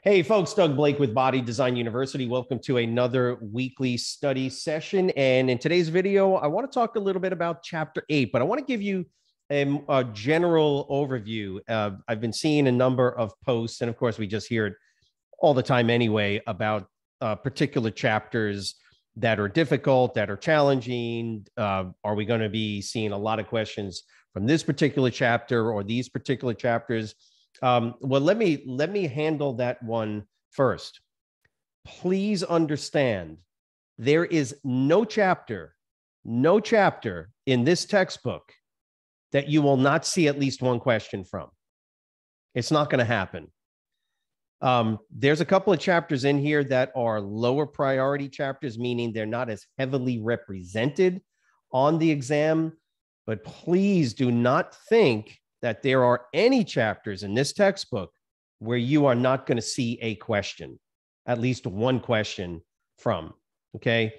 Hey folks, Doug Blake with Body Design University. Welcome to another weekly study session. And in today's video, I want to talk a little bit about Chapter 8, but I want to give you a general overview. I've been seeing a number of posts, and of course, we just hear it all the time anyway, about particular chapters that are difficult, that are challenging. Are we going to be seeing a lot of questions from this particular chapter or these particular chapters? Well, let me handle that one first. Please understand, there is no chapter in this textbook that you will not see at least one question from. It's not going to happen. There's a couple of chapters in here that are lower priority chapters, meaning they're not as heavily represented on the exam. But please do not think that there are any chapters in this textbook where you are not going to see a question, at least one question from, okay?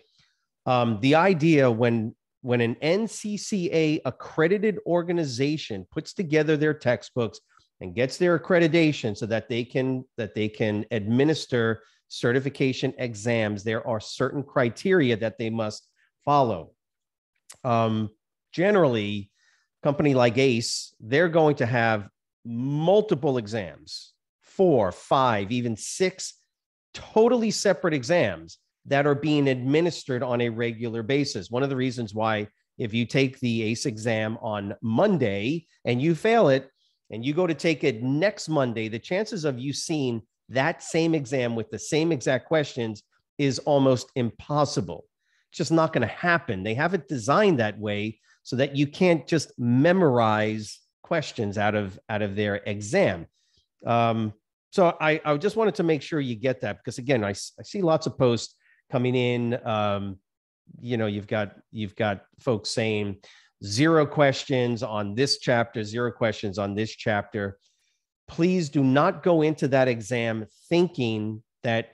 The idea when an NCCA accredited organization puts together their textbooks and gets their accreditation so that they can administer certification exams, there are certain criteria that they must follow. Generally, company like ACE, they're going to have multiple exams, 4, 5, even 6 totally separate exams that are being administered on a regular basis. One of the reasons why, if you take the ACE exam on Monday and you fail it and you go to take it next Monday, the chances of you seeing that same exam with the same exact questions is almost impossible. It's just not going to happen. They have it designed that way so that you can't just memorize questions out of their exam. So I just wanted to make sure you get that, because again, I see lots of posts coming in. You've got folks saying 0 questions on this chapter, 0 questions on this chapter. Please do not go into that exam thinking that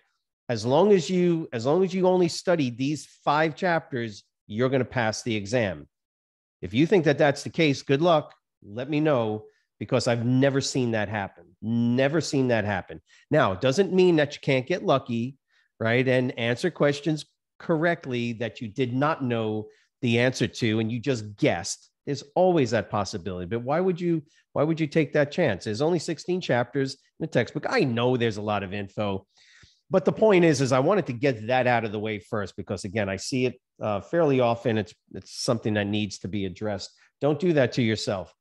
as long as you only study these 5 chapters, you're going to pass the exam. If you think that that's the case, good luck. Let me know, because I've never seen that happen. Never seen that happen. Now, it doesn't mean that you can't get lucky, right, and answer questions correctly that you did not know the answer to and you just guessed. There's always that possibility. But why would you take that chance? There's only 16 chapters in the textbook. I know there's a lot of info. But the point is I wanted to get that out of the way first, because again, I see it fairly often. It's something that needs to be addressed. Don't do that to yourself.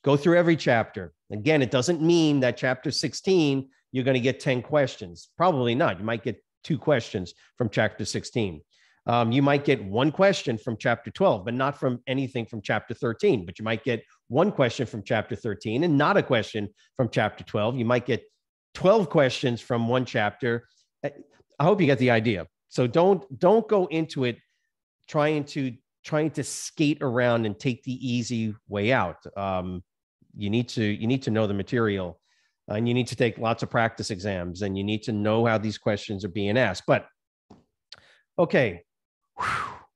Go through every chapter. Again, it doesn't mean that chapter 16, you're going to get 10 questions. Probably not. You might get 2 questions from chapter 16. You might get 1 question from chapter 12, but not from anything from chapter 13. But you might get 1 question from chapter 13 and not a question from chapter 12. You might get 12 questions from one chapter. I hope you get the idea. So don't go into it trying to skate around and take the easy way out. You need to know the material, and you need to take lots of practice exams, and you need to know how these questions are being asked. But okay,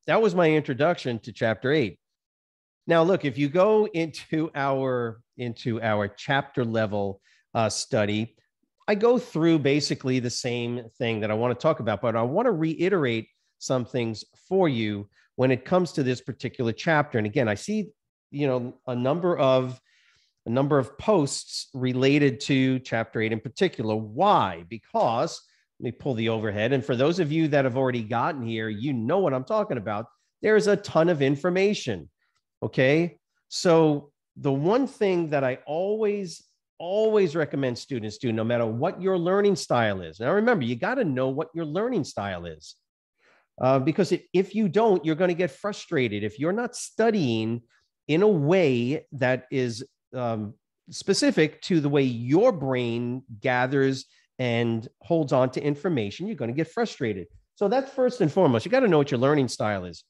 that was my introduction to Chapter 8. Now, look, if you go into our chapter level study, I go through basically the same thing that I want to talk about, but I want to reiterate some things for you when it comes to this particular chapter. And again, I see, a number of posts related to Chapter 8 in particular. Why? Because, let me pull the overhead. And for those of you that have already gotten here, you know what I'm talking about. There's a ton of information. Okay. So the one thing that I always recommend students do, no matter what your learning style is. Now, remember, you got to know what your learning style is, because if you don't, you're going to get frustrated. If you're not studying in a way that is specific to the way your brain gathers and holds on to information, you're going to get frustrated. So that's first and foremost. You got to know what your learning style is.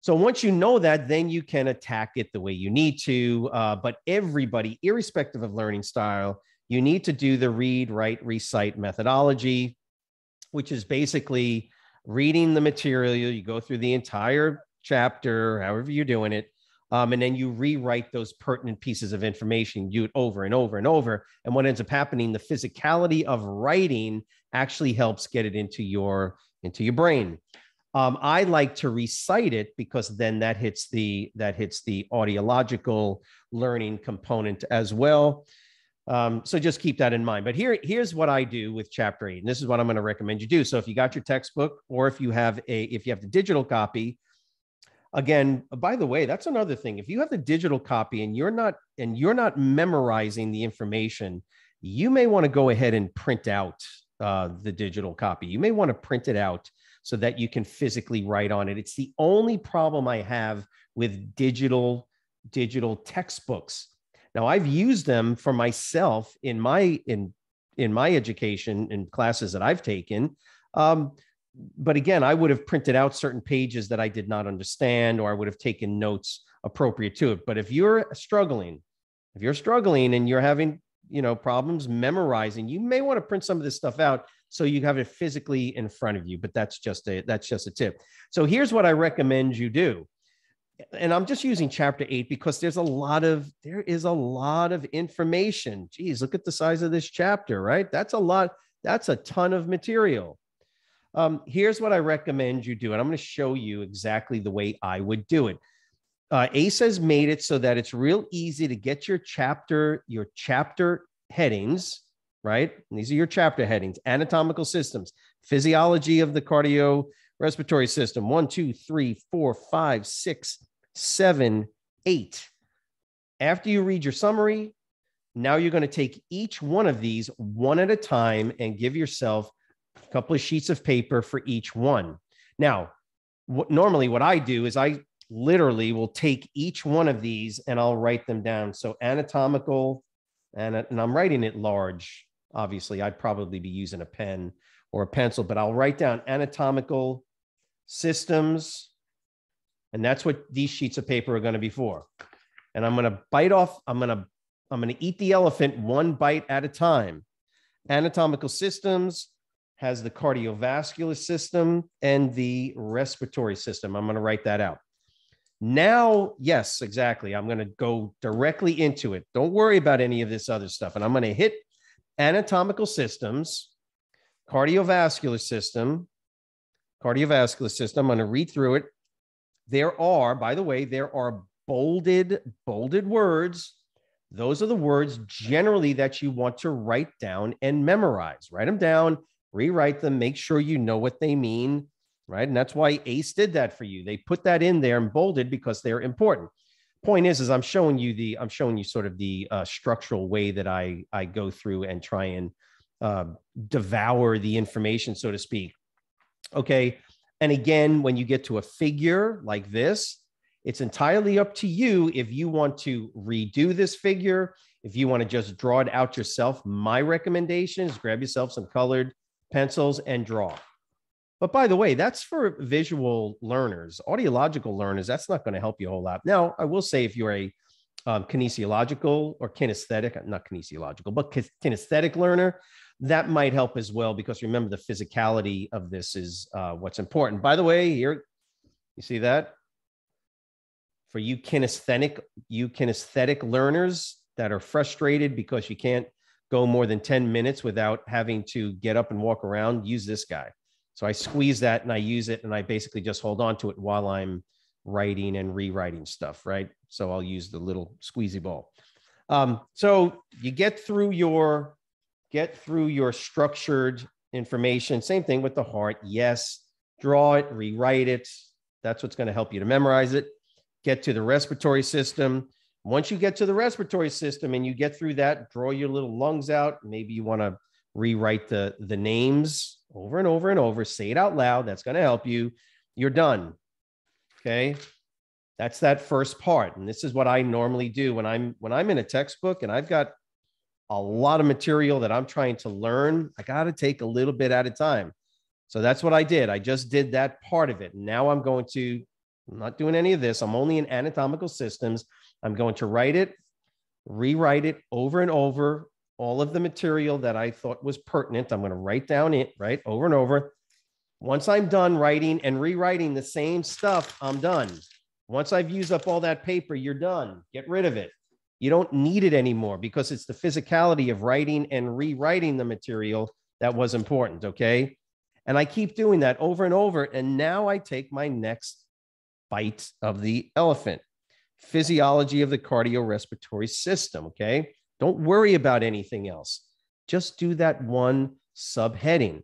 So once you know that, then you can attack it the way you need to. But everybody, irrespective of learning style, you need to do the read, write, recite methodology, which is basically reading the material. You go through the entire chapter, however you're doing it, And then you rewrite those pertinent pieces of information. You do it over and over and over. And what ends up happening, the physicality of writing actually helps get it into your brain. I like to recite it because then that hits the audiological learning component as well. So just keep that in mind. But here's what I do with chapter 8, and this is what I'm going to recommend you do. So if you got your textbook, or if you have the digital copy, again, by the way, that's another thing. If you have the digital copy and you're not memorizing the information, you may want to go ahead and print out the digital copy. You may want to print it out so that you can physically write on it. It's the only problem I have with digital textbooks. Now, I've used them for myself in my education in classes that I've taken. But again, I would have printed out certain pages that I did not understand, or I would have taken notes appropriate to it. But if you're struggling and you're having problems memorizing, you may want to print some of this stuff out so you have it physically in front of you. But that's just a tip. So here's what I recommend you do. And I'm just using chapter 8 because there is a lot of information. Geez, look at the size of this chapter, right? That's a lot. That's a ton of material. Here's what I recommend you do. And I'm going to show you exactly the way I would do it. ACE has made it so that it's real easy to get your chapter headings, right? And these are your chapter headings: anatomical systems, physiology of the cardiorespiratory system, 1, 2, 3, 4, 5, 6, 7, 8. After you read your summary, now you're going to take each one of these one at a time and give yourself a couple of sheets of paper for each one. Now, normally what I do is I literally will take each one of these and I'll write them down. So anatomical, and I'm writing it large. Obviously, I'd probably be using a pen or a pencil, but I'll write down anatomical systems. And that's what these sheets of paper are going to be for. And I'm going to bite off. I'm going to eat the elephant one bite at a time. Anatomical systems has the cardiovascular system and the respiratory system. I'm going to write that out. Now, yes, exactly. I'm going to go directly into it. Don't worry about any of this other stuff. And I'm going to hit anatomical systems, cardiovascular system. I'm going to read through it. By the way, there are bolded words. Those are the words generally that you want to write down and memorize. Write them down, rewrite them, make sure you know what they mean, right? And that's why ACE did that for you. They put that in there and bolded because they're important. Point is I'm showing you sort of the structural way that I go through and try and devour the information, so to speak. Okay. And again, when you get to a figure like this, it's entirely up to you if you want to redo this figure, if you want to just draw it out yourself. My recommendation is grab yourself some colored pencils and draw. But by the way, that's for visual learners. Audiological learners, that's not going to help you a whole lot. Now, I will say if you're a kinesiological or kinesthetic, not kinesiological, but kinesthetic learner, that might help as well, because remember, the physicality of this is what's important. By the way, here, you see that? For you kinesthetic learners that are frustrated because you can't go more than 10 minutes without having to get up and walk around, use this guy. So I squeeze that and I use it, and I basically just hold on to it while I'm writing and rewriting stuff, right? So I'll use the little squeezy ball. So you get through your structured information. Same thing with the heart. Yes, draw it, rewrite it. That's what's going to help you to memorize it. Get to the respiratory system. Once you get to the respiratory system and you get through that, draw your little lungs out. Maybe you want to rewrite the names over and over and over. Say it out loud. That's going to help you. You're done. Okay. That's that first part. And this is what I normally do when I'm in a textbook and I've got a lot of material that I'm trying to learn. I got to take a little bit at a time. So that's what I did. I just did that part of it. Now I'm not doing any of this. I'm only in anatomical systems. I'm going to write it, rewrite it over and over. All of the material that I thought was pertinent, I'm going to write down it, right, over and over. Once I'm done writing and rewriting the same stuff, I'm done. Once I've used up all that paper, you're done. Get rid of it. You don't need it anymore because it's the physicality of writing and rewriting the material that was important, okay? And I keep doing that over and over. And now I take my next bite of the elephant. Physiology of the cardiorespiratory system, okay? Don't worry about anything else. Just do that one subheading.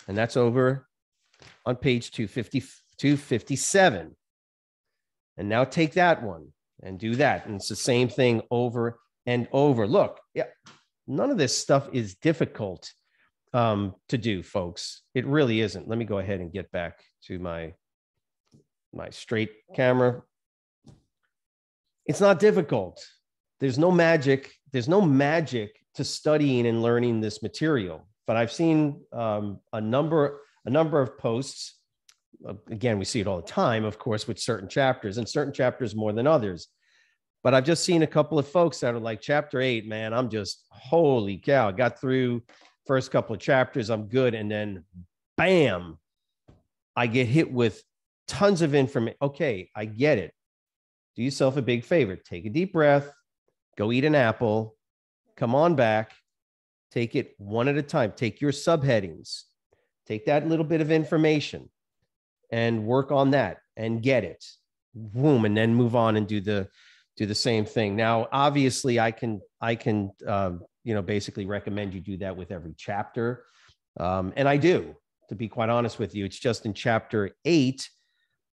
And that's over on page 257. And now take that one and do that. And it's the same thing over and over. Look, yeah, none of this stuff is difficult to do, folks. It really isn't. Let me go ahead and get back to my straight camera. It's not difficult. There's no magic. There's no magic to studying and learning this material. But I've seen a number of posts. Again, we see it all the time, of course, with certain chapters, and certain chapters more than others. But I've just seen a couple of folks that are like, chapter 8, man, I'm just, holy cow, I got through first couple of chapters, I'm good. And then bam, I get hit with tons of information. Okay, I get it. Do yourself a big favor. Take a deep breath, go eat an apple, come on back, take it one at a time. Take your subheadings, take that little bit of information and work on that and get it. Boom, and then move on and do the same thing. Now, obviously, I can basically recommend you do that with every chapter. And I do, to be quite honest with you. It's just in chapter 8,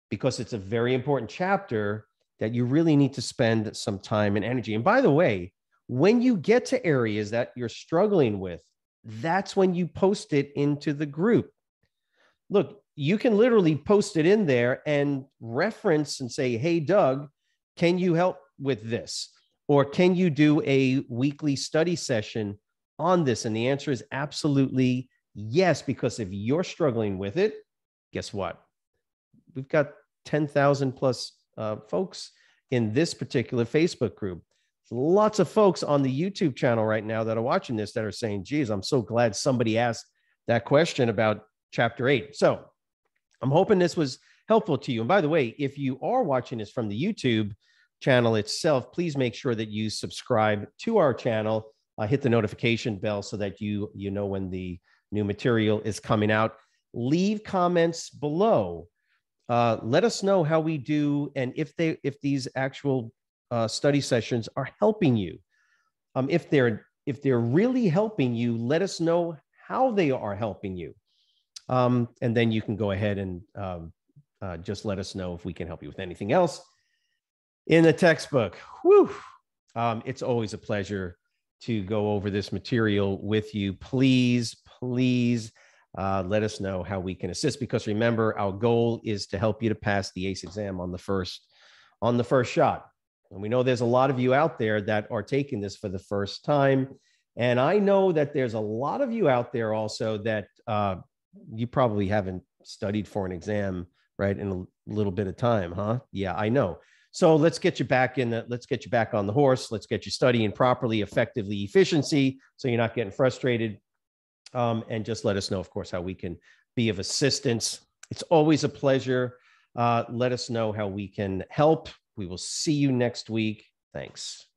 because it's a very important chapter, that you really need to spend some time and energy. And by the way, when you get to areas that you're struggling with, that's when you post it into the group. Look, you can literally post it in there and reference and say, hey, Doug, can you help with this? Or can you do a weekly study session on this? And the answer is absolutely yes, because if you're struggling with it, guess what? We've got 10,000 plus folks in this particular Facebook group. Lots of folks on the YouTube channel right now that are watching this that are saying, geez, I'm so glad somebody asked that question about chapter 8. So I'm hoping this was helpful to you. And by the way, if you are watching this from the YouTube channel itself, please make sure that you subscribe to our channel, hit the notification bell so that you know when the new material is coming out. Leave comments below. Let us know how we do, and if these actual study sessions are helping you. If they're really helping you, let us know how they are helping you. And then you can go ahead and just let us know if we can help you with anything else in the textbook. Whew. It's always a pleasure to go over this material with you. Please let us know how we can assist, because remember, our goal is to help you to pass the ACE exam on the first shot. And we know there's a lot of you out there that are taking this for the first time. And I know that there's a lot of you out there also that you probably haven't studied for an exam, right, in a little bit of time, huh? Yeah, I know. So let's get you back on the horse. Let's get you studying properly, effectively, efficiency, so you're not getting frustrated. And just let us know, of course, how we can be of assistance. It's always a pleasure. Let us know how we can help. We will see you next week. Thanks.